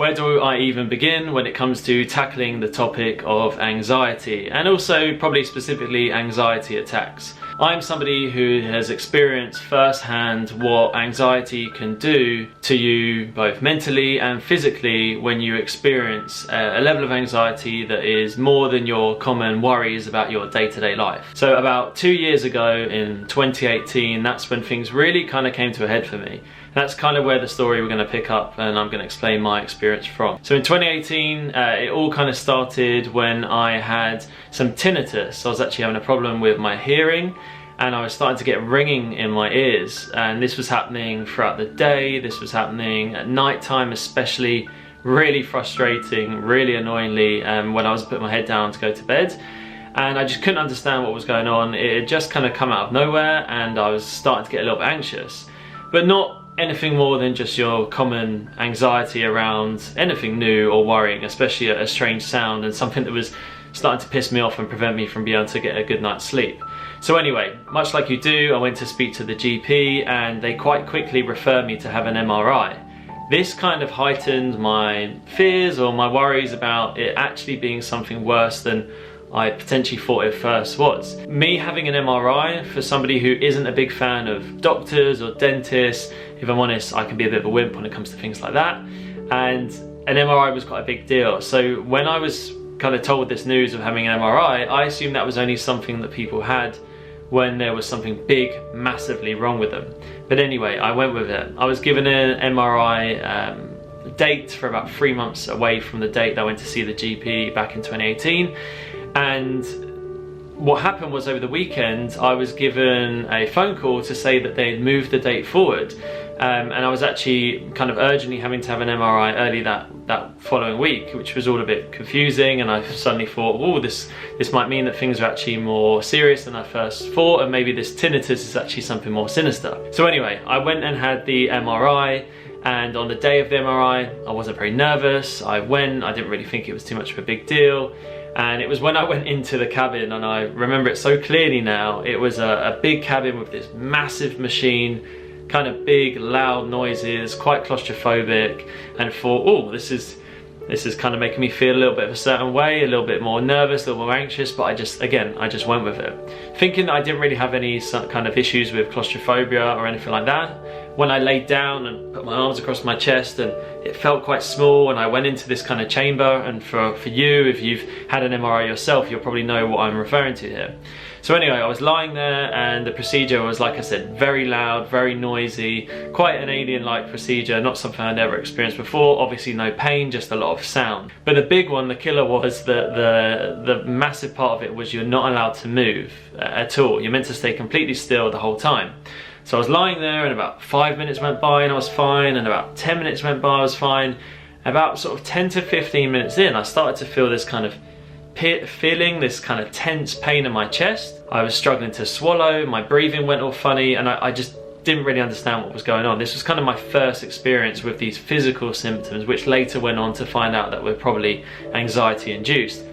Where do I even begin when it comes to tackling the topic of anxiety, and also probably specifically anxiety attacks? I'm somebody who has experienced firsthand what anxiety can do to you both mentally and physically when you experience a level of anxiety that is more than your common worries about your day-to-day life. So about 2 years ago in 2018, that's when things really kind of came to a head for me. That's kind of where the story we're going to pick up and I'm going to explain my experience from. So in 2018, it all kind of started when I had some tinnitus. I was actually having a problem with my hearing and I was starting to get ringing in my ears, and this was happening throughout the day. This was happening at night time especially, really frustrating, really annoyingly when I was putting my head down to go to bed. And I just couldn't understand what was going on. It had just kind of come out of nowhere and I was starting to get a little bit anxious. But not anything more than just your common anxiety around anything new or worrying, especially a strange sound and something that was starting to piss me off and prevent me from being able to get a good night's sleep. So anyway, much like you do, I went to speak to the GP and they quite quickly referred me to have an MRI. This kind of heightened my fears or my worries about it actually being something worse than I potentially thought it first was. Me having an MRI, for somebody who isn't a big fan of doctors or dentists, if I'm honest, I can be a bit of a wimp when it comes to things like that. And an MRI was quite a big deal. So when I was kind of told this news of having an MRI, I assumed that was only something that people had when there was something big, massively wrong with them. But anyway, I went with it. I was given an MRI date for about 3 months away from the date that I went to see the GP back in 2018. And what happened was, over the weekend I was given a phone call to say that they had moved the date forward, and I was actually kind of urgently having to have an MRI early that following week, which was all a bit confusing. And I suddenly thought, oh, this might mean that things are actually more serious than I first thought, and maybe this tinnitus is actually something more sinister. So anyway, I went and had the MRI, and on the day of the MRI I wasn't very nervous. I didn't really think it was too much of a big deal. And it was when I went into the cabin, and I remember it so clearly now, it was a big cabin with this massive machine, kind of big, loud noises, quite claustrophobic, and thought, oh, this is kind of making me feel a little bit of a certain way, a little bit more nervous, a little more anxious, but I just went with it. Thinking that I didn't really have any kind of issues with claustrophobia or anything like that. When I laid down and put my arms across my chest, and it felt quite small, and I went into this kind of chamber, and for you, if you've had an MRI yourself, you'll probably know what I'm referring to here. So anyway, I was lying there, and the procedure was, like I said, very loud, very noisy, quite an alien-like procedure, not something I'd ever experienced before. Obviously no pain, just a lot of sound. But the big one, the killer, was that the massive part of it was you're not allowed to move at all. You're meant to stay completely still the whole time. So I was lying there, and about 5 minutes went by and I was fine, and about 10 minutes went by, I was fine. About sort of 10 to 15 minutes in, I started to feel this kind of feeling, this kind of tense pain in my chest. I was struggling to swallow, my breathing went all funny, and I just didn't really understand what was going on. This was kind of my first experience with these physical symptoms, which later went on to find out that were probably anxiety induced.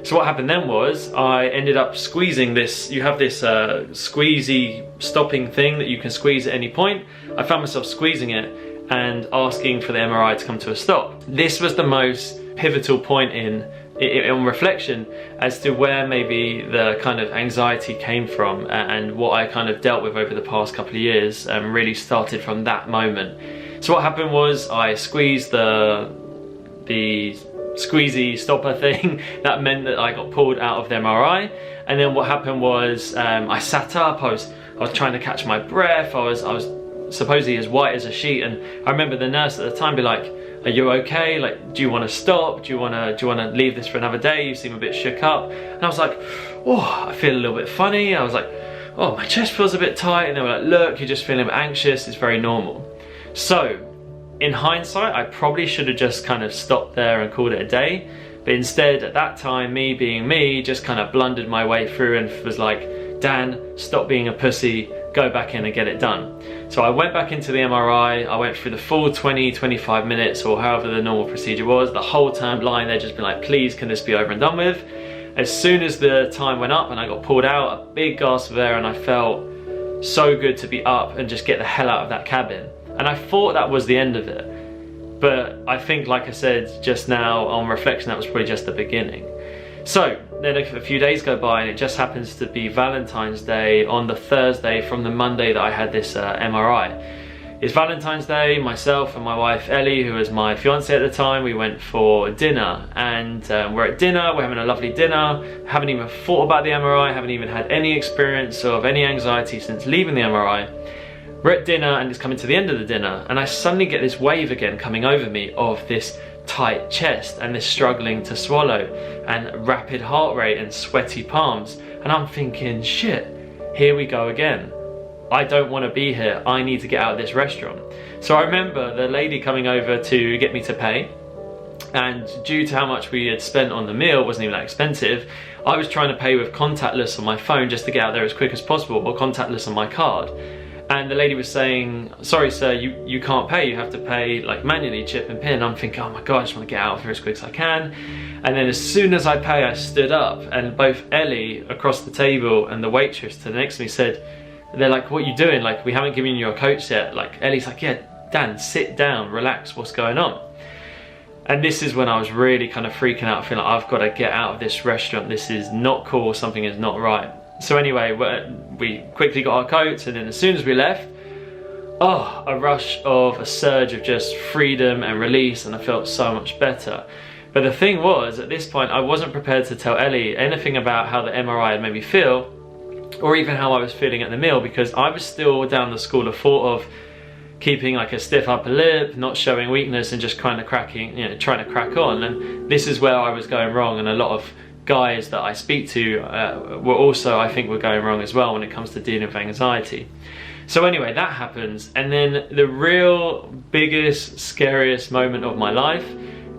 So what happened then was I ended up squeezing this. You have this squeezy stopping thing that you can squeeze at any point. I found myself squeezing it and asking for the MRI to come to a stop. This was the most pivotal point in reflection as to where maybe the kind of anxiety came from, and what I kind of dealt with over the past couple of years really started from that moment. So what happened was I squeezed the squeezy stopper thing. That meant that I got pulled out of the MRI, and then what happened was I sat up, I was trying to catch my breath, I was supposedly as white as a sheet, and I remember the nurse at the time be like, are you okay? Like, do you want to stop? Do you want to leave this for another day? You seem a bit shook up. And I was like, oh, I feel a little bit funny. I was like, oh, my chest feels a bit tight. And they were like, look, you're just feeling a bit anxious. It's very normal. So in hindsight, I probably should have just kind of stopped there and called it a day. But instead, at that time, me being me, just kind of blundered my way through and was like, Dan, stop being a pussy, go back in and get it done. So I went back into the MRI, I went through the full 20-25 minutes or however the normal procedure was, the whole time lying there just being like, please, can this be over and done with? As soon as the time went up and I got pulled out, a big gasp of air, and I felt so good to be up and just get the hell out of that cabin. And I thought that was the end of it. But I think, like I said just now, on reflection, that was probably just the beginning. So then a few days go by, and it just happens to be Valentine's Day on the Thursday from the Monday that I had this MRI. It's Valentine's Day. Myself and my wife Ellie, who was my fiance at the time, we went for dinner, and we're at dinner, we're having a lovely dinner, haven't even thought about the MRI, haven't even had any experience of any anxiety since leaving the MRI. We're at dinner and it's coming to the end of the dinner, and I suddenly get this wave again coming over me of this tight chest and this struggling to swallow and rapid heart rate and sweaty palms, and I'm thinking, shit, here we go again. I don't want to be here. I need to get out of this restaurant. So I remember the lady coming over to get me to pay, and due to how much we had spent on the meal, it wasn't even that expensive, I was trying to pay with contactless on my phone just to get out there as quick as possible, or contactless on my card. And the lady was saying, sorry sir, you can't pay, you have to pay like manually, chip and pin. I'm thinking, oh my god, I just want to get out of here as quick as I can. And then as soon as I pay, I stood up, and both Ellie across the table and the waitress to the next to me said, they're like, what are you doing? Like, we haven't given you your coats yet. Like, Ellie's like, yeah, Dan, sit down, relax, what's going on? And this is when I was really kind of freaking out, feeling like I've got to get out of this restaurant. This is not cool, something is not right. So anyway, we quickly got our coats, and then as soon as we left, oh, a rush of a surge of just freedom and release, and I felt so much better. But the thing was, at this point, I wasn't prepared to tell Ellie anything about how the MRI had made me feel, or even how I was feeling at the meal, because I was still down the school of thought of keeping like a stiff upper lip, not showing weakness, and just kind of trying to crack on. And this is where I was going wrong, and a lot of guys that I speak to were also, I think, were going wrong as well when it comes to dealing with anxiety. So anyway, that happens, and then the real biggest, scariest moment of my life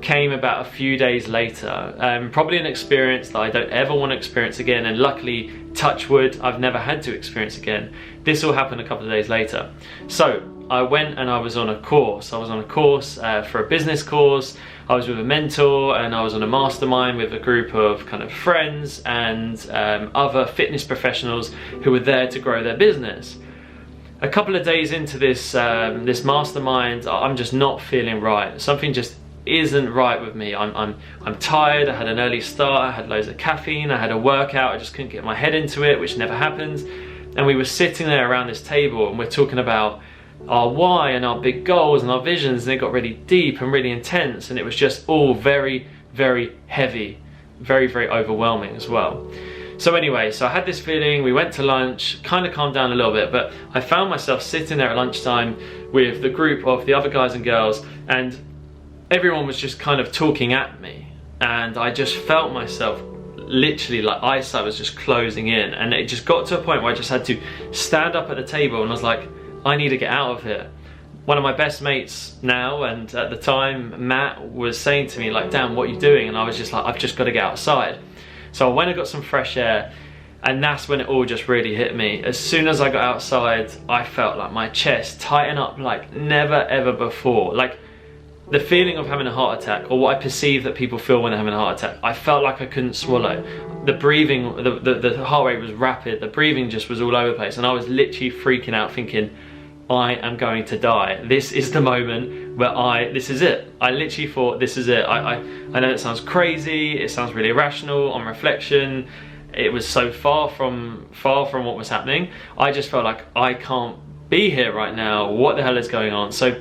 came about a few days later. Probably an experience that I don't ever want to experience again, and luckily, touch wood, I've never had to experience again. This all happened a couple of days later. So I went and I was on a course. I was on a course for a business course. I was with a mentor, and I was on a mastermind with a group of kind of friends and other fitness professionals who were there to grow their business. A couple of days into this this mastermind, I'm just not feeling right. Something just isn't right with me. I'm tired. I had an early start. I had loads of caffeine. I had a workout. I just couldn't get my head into it, which never happens. And we were sitting there around this table, and we're talking about our why and our big goals and our visions, and it got really deep and really intense, and it was just all very, very heavy, very, very overwhelming as well. So anyway, so I had this feeling, we went to lunch, kind of calmed down a little bit, but I found myself sitting there at lunchtime with the group of the other guys and girls, and everyone was just kind of talking at me, and I just felt myself literally like eyesight was just closing in, and it just got to a point where I just had to stand up at the table, and I was like, I need to get out of here. One of my best mates now, and at the time, Matt, was saying to me like, Dan, what are you doing? And I was just like, I've just got to get outside. So I went and got some fresh air, and that's when it all just really hit me. As soon as I got outside, I felt like my chest tighten up like never ever before. Like the feeling of having a heart attack, or what I perceive that people feel when they're having a heart attack. I felt like I couldn't swallow. The breathing, the heart rate was rapid, the breathing just was all over the place, and I was literally freaking out thinking, I am going to die. This is the moment where this is it. I literally thought, this is it. I know it sounds crazy, it sounds really irrational. On reflection, it was so far from what was happening. I just felt like I can't be here right now. What the hell is going on? So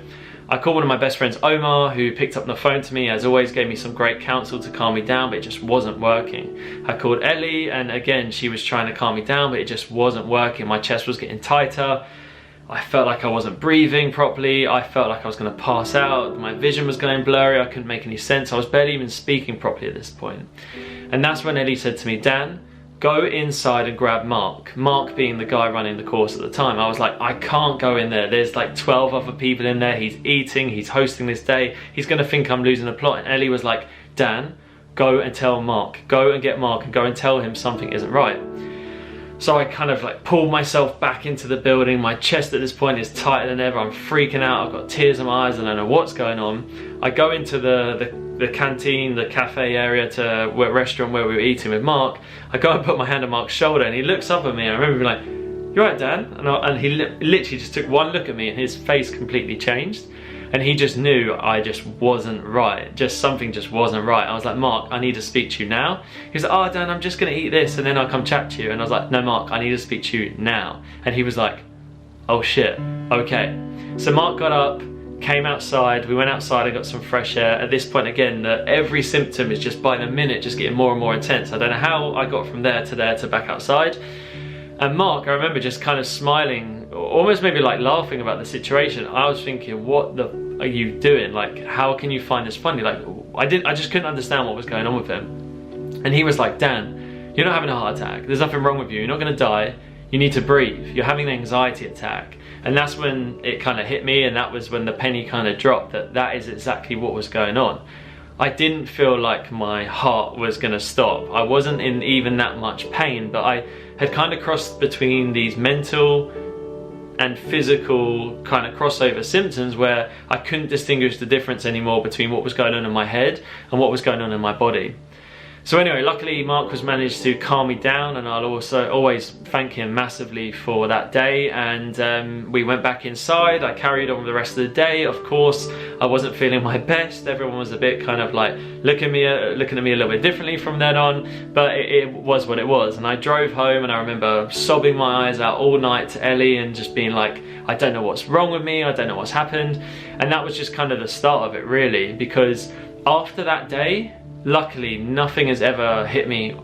I called one of my best friends, Omar, who picked up the phone to me, as always, gave me some great counsel to calm me down, but it just wasn't working. I called Ellie, and again, she was trying to calm me down, but it just wasn't working. My chest was getting tighter. I felt like I wasn't breathing properly. I felt like I was going to pass out. My vision was going blurry. I couldn't make any sense. I was barely even speaking properly at this point. And that's when Ellie said to me, Dan, go inside and grab Mark. Mark being the guy running the course at the time. I was like, I can't go in there. There's like 12 other people in there. He's eating, he's hosting this day. He's going to think I'm losing the plot. And Ellie was like, Dan, go and tell Mark. Go and get Mark and go and tell him something isn't right. So I kind of like pulled myself back into the building. My chest at this point is tighter than ever. I'm freaking out. I've got tears in my eyes. I don't know what's going on. I go into the canteen, the cafe area, to a restaurant where we were eating with Mark. I go and put my hand on Mark's shoulder, and he looks up at me. I remember being like, "You right, Dan?" And he literally just took one look at me, and his face completely changed. and he just knew I just wasn't right. Just something just wasn't right. I was like, Mark, I need to speak to you now. He was like, oh Dan, I'm just gonna eat this and then I'll come chat to you. And I was like, no Mark, I need to speak to you now. And he was like, oh shit, okay. So Mark got up, came outside, we went outside and got some fresh air. At this point again, every symptom is just by the minute just getting more and more intense. I don't know how I got from there to back outside. And Mark, I remember just kind of smiling, almost maybe like laughing about the situation. I was thinking, what the are you doing? Like, how can you find this funny? Like, I just couldn't understand what was going on with him. And he was like, Dan, you're not having a heart attack. There's nothing wrong with you. You're not gonna die. You need to breathe. You're having an anxiety attack. And that's when it kind of hit me, and that was when the penny kind of dropped, that is exactly what was going on. I didn't feel like my heart was gonna stop. I wasn't in even that much pain, but I had kind of crossed between these mental and physical kind of crossover symptoms where I couldn't distinguish the difference anymore between what was going on in my head and what was going on in my body. So anyway, luckily Mark was managed to calm me down, and I'll also always thank him massively for that day. And we went back inside. I carried on with the rest of the day. Of course, I wasn't feeling my best. Everyone was a bit kind of like looking at me a little bit differently from then on, but it was what it was. And I drove home and I remember sobbing my eyes out all night to Ellie and just being like, I don't know what's wrong with me. I don't know what's happened. And that was just kind of the start of it really, because after that day, luckily, nothing has ever hit me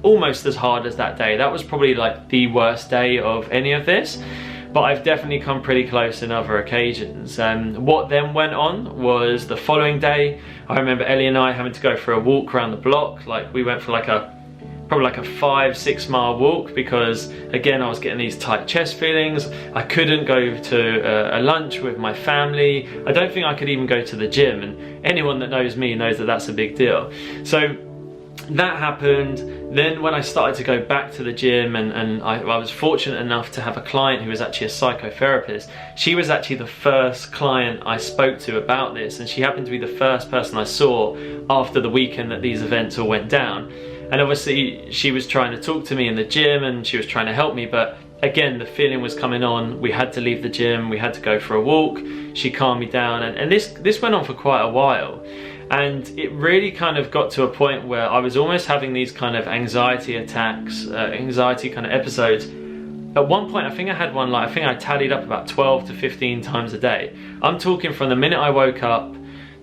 almost as hard as that day. That was probably like the worst day of any of this, but I've definitely come pretty close in other occasions. What then went on was the following day, I remember Ellie and I having to go for a walk around the block. Like, we went for like probably like a 5-6 mile walk, because again I was getting these tight chest feelings. I couldn't go to a lunch with my family. I don't think I could even go to the gym, and anyone that knows me knows that that's a big deal. So that happened. Then when I started to go back to the gym, and I was fortunate enough to have a client who was actually a psychotherapist. She was actually the first client I spoke to about this, and she happened to be the first person I saw after the weekend that these events all went down. And obviously she was trying to talk to me in the gym and she was trying to help me, but again the feeling was coming on. We had to leave the gym, we had to go for a walk. She calmed me down, and this went on for quite a while. And it really kind of got to a point where I was almost having these kind of anxiety attacks, anxiety kind of episodes. At one point I think I had one, like I think I tallied up about 12 to 15 times a day. I'm talking from the minute I woke up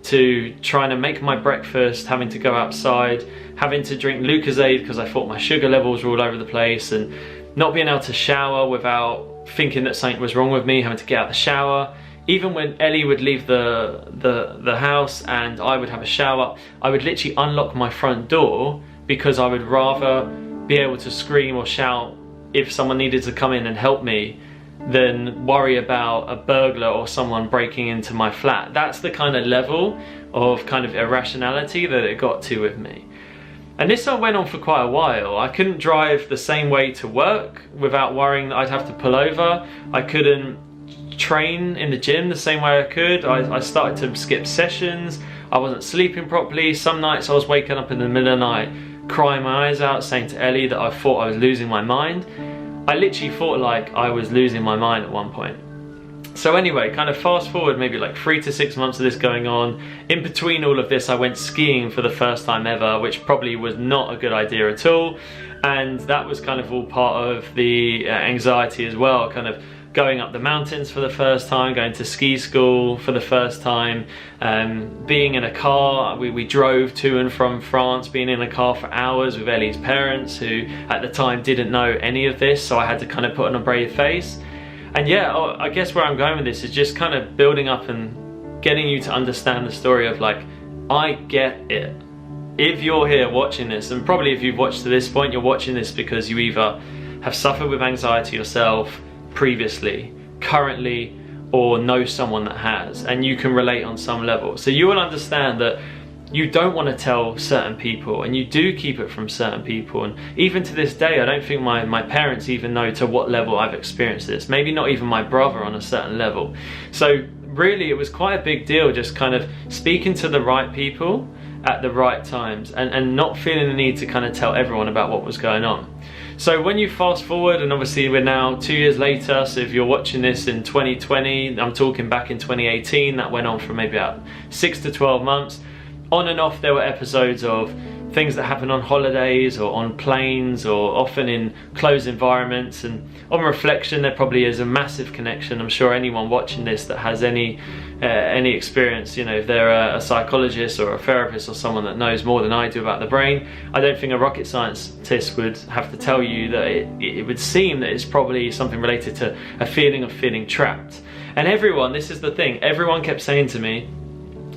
to trying to make my breakfast, having to go outside, having to drink Lucozade because I thought my sugar levels were all over the place, and not being able to shower without thinking that something was wrong with me, having to get out of the shower. Even when Ellie would leave the house and I would have a shower, I would literally unlock my front door because I would rather be able to scream or shout if someone needed to come in and help me than worry about a burglar or someone breaking into my flat. That's the kind of level of kind of irrationality that it got to with me. And this went on for quite a while. I couldn't drive the same way to work without worrying that I'd have to pull over. I couldn't train in the gym the same way I could. I started to skip sessions. I wasn't sleeping properly. Some nights I was waking up in the middle of the night, crying my eyes out, saying to Ellie that I thought I was losing my mind. I literally thought like I was losing my mind at one point. So anyway, kind of fast forward maybe like 3 to 6 months of this going on. In between all of this, I went skiing for the first time ever, which probably was not a good idea at all. And that was kind of all part of the anxiety as well, kind of going up the mountains for the first time, going to ski school for the first time, being in a car. We drove to and from France, being in a car for hours with Ellie's parents, who at the time didn't know any of this, so I had to kind of put on a brave face. And yeah, I guess where I'm going with this is just kind of building up and getting you to understand the story of like, I get it. If you're here watching this, and probably if you've watched to this point, you're watching this because you either have suffered with anxiety yourself previously, currently, or know someone that has, and you can relate on some level. So you will understand that you don't want to tell certain people, and you do keep it from certain people. And even to this day, I don't think my parents even know to what level I've experienced this. Maybe not even my brother on a certain level. So really it was quite a big deal just kind of speaking to the right people at the right times, and not feeling the need to kind of tell everyone about what was going on. So when you fast forward, and obviously we're now 2 years later, so if you're watching this in 2020, I'm talking back in 2018, that went on for maybe about 6 to 12 months. On and off there were episodes of things that happen on holidays or on planes or often in closed environments, and on reflection there probably is a massive connection. I'm sure anyone watching this that has any experience, you know, if they're a psychologist or a therapist or someone that knows more than I do about the brain, I don't think a rocket scientist would have to tell you that it would seem that it's probably something related to a feeling of feeling trapped. And everyone, this is the thing, everyone kept saying to me,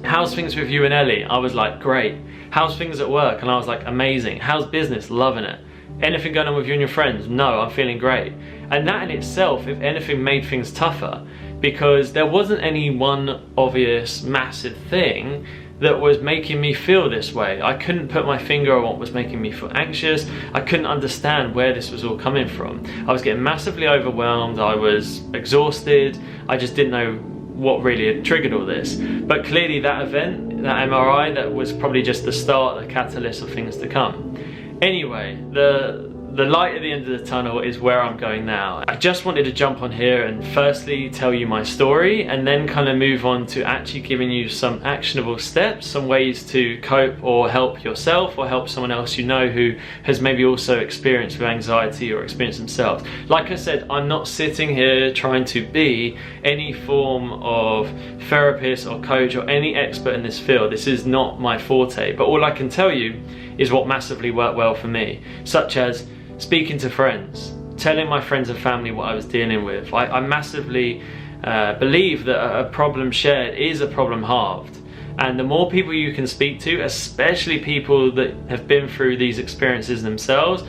how's things with you and Ellie? I was like, great. How's things at work? And I was like, amazing. How's business? Loving it. Anything going on with you and your friends? No, I'm feeling great. And that in itself, if anything, made things tougher, because there wasn't any one obvious massive thing that was making me feel this way. I couldn't put my finger on what was making me feel anxious. I couldn't understand where this was all coming from. I was getting massively overwhelmed. I was exhausted. I just didn't know what really had triggered all this. But clearly that event, that MRI, that was probably just the start, the catalyst of things to come. Anyway, the light at the end of the tunnel is where I'm going now. I just wanted to jump on here and firstly tell you my story, and then kind of move on to actually giving you some actionable steps, some ways to cope or help yourself or help someone else you know who has maybe also experienced with anxiety or experienced themselves. Like I said, I'm not sitting here trying to be any form of therapist or coach or any expert in this field. This is not my forte, but all I can tell you is what massively worked well for me, such as speaking to friends, telling my friends and family what I was dealing with. I massively believe that a problem shared is a problem halved. And the more people you can speak to, especially people that have been through these experiences themselves,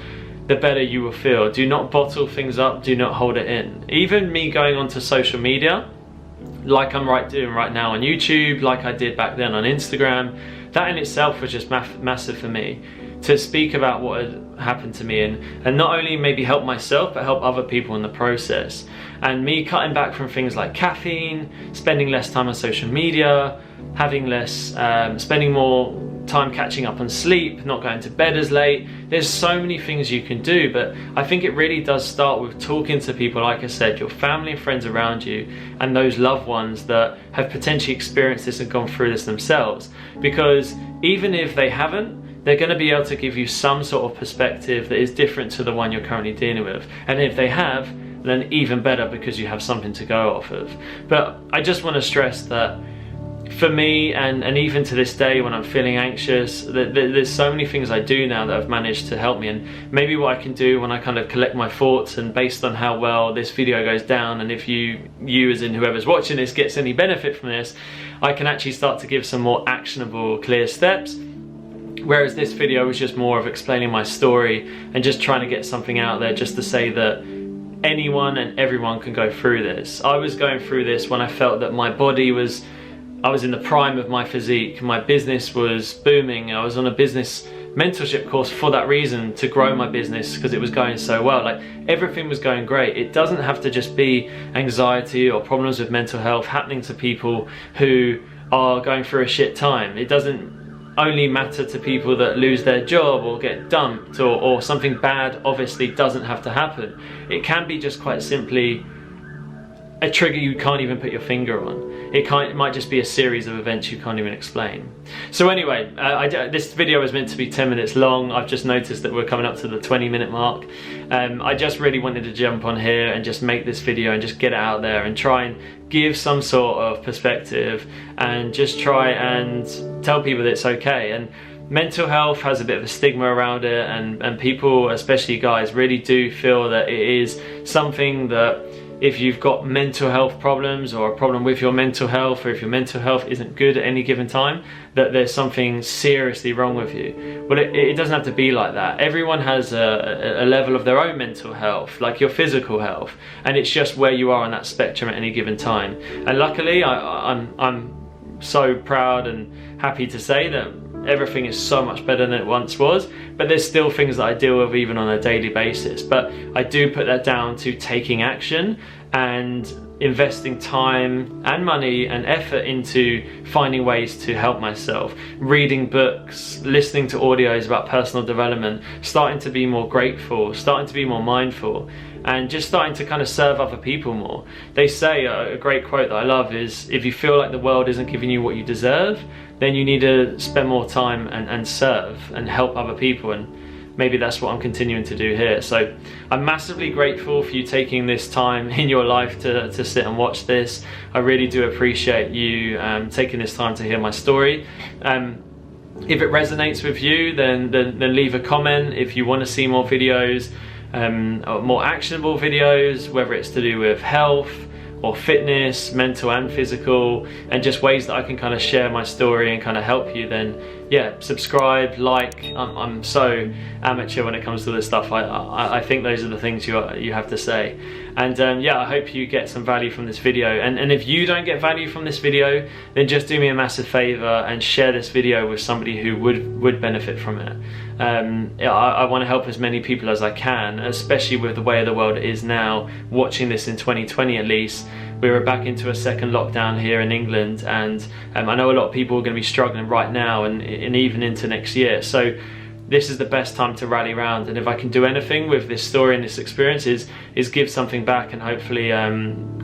the better you will feel. Do not bottle things up, do not hold it in. Even me going onto social media, like I'm doing right now on YouTube, like I did back then on Instagram, that in itself was just massive for me, to speak about what had happened to me and not only maybe help myself but help other people in the process. And me cutting back from things like caffeine, spending less time on social media, having less, spending more time catching up on sleep, not going to bed as late. There's so many things you can do, but I think it really does start with talking to people, like I said, your family and friends around you and those loved ones that have potentially experienced this and gone through this themselves. Because even if they haven't, they're going to be able to give you some sort of perspective that is different to the one you're currently dealing with. And if they have, then even better, because you have something to go off of. But I just want to stress that for me, and even to this day when I'm feeling anxious, there's so many things I do now that have managed to help me. And maybe what I can do when I kind of collect my thoughts, and based on how well this video goes down, and if you as in whoever's watching this gets any benefit from this, I can actually start to give some more actionable, clear steps. Whereas this video was just more of explaining my story and just trying to get something out there, just to say that anyone and everyone can go through this. I was going through this when I felt that my body was, I was in the prime of my physique, my business was booming, I was on a business mentorship course for that reason, to grow my business because it was going so well. Like, everything was going great. It doesn't have to just be anxiety or problems with mental health happening to people who are going through a shit time. It doesn't only matter to people that lose their job or get dumped, or something bad obviously doesn't have to happen. It can be just quite simply a trigger you can't even put your finger on. It might just be a series of events you can't even explain. So anyway, this video was meant to be 10 minutes long. I've just noticed that we're coming up to the 20-minute mark. I just really wanted to jump on here and just make this video and just get it out there and try and give some sort of perspective and just try and tell people that it's okay. And mental health has a bit of a stigma around it, and people, especially guys, really do feel that it is something that if you've got mental health problems or a problem with your mental health, or if your mental health isn't good at any given time, that there's something seriously wrong with you. Well, it doesn't have to be like that. Everyone has a level of their own mental health, like your physical health, and it's just where you are on that spectrum at any given time. And luckily, I'm so proud and happy to say that everything is so much better than it once was, but there's still things that I deal with even on a daily basis. But I do put that down to taking action and investing time and money and effort into finding ways to help myself, reading books, listening to audios about personal development, starting to be more grateful, starting to be more mindful, and just starting to kind of serve other people more. They say, a great quote that I love is, if you feel like the world isn't giving you what you deserve, then you need to spend more time and serve and help other people. And maybe that's what I'm continuing to do here. So I'm massively grateful for you taking this time in your life to sit and watch this. I really do appreciate you taking this time to hear my story. If it resonates with you, then leave a comment. If you want to see more videos, more actionable videos, whether it's to do with health or fitness, mental and physical, and just ways that I can kind of share my story and kind of help you, then yeah, subscribe, like. I'm so amateur when it comes to this stuff. I think those are the things you have to say. And yeah, I hope you get some value from this video. And if you don't get value from this video, then just do me a massive favor and share this video with somebody who would benefit from it. I want to help as many people as I can, especially with the way the world is now. Watching this in 2020 at least, we were back into a second lockdown here in England, and I know a lot of people are going to be struggling right now and even into next year. So this is the best time to rally around, and if I can do anything with this story and this experience is give something back, and hopefully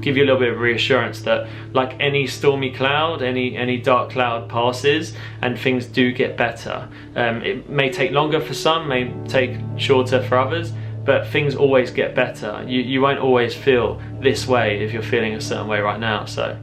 give you a little bit of reassurance that, like any stormy cloud, any dark cloud passes and things do get better. It may take longer for some, may take shorter for others, but things always get better. You won't always feel this way if you're feeling a certain way right now. So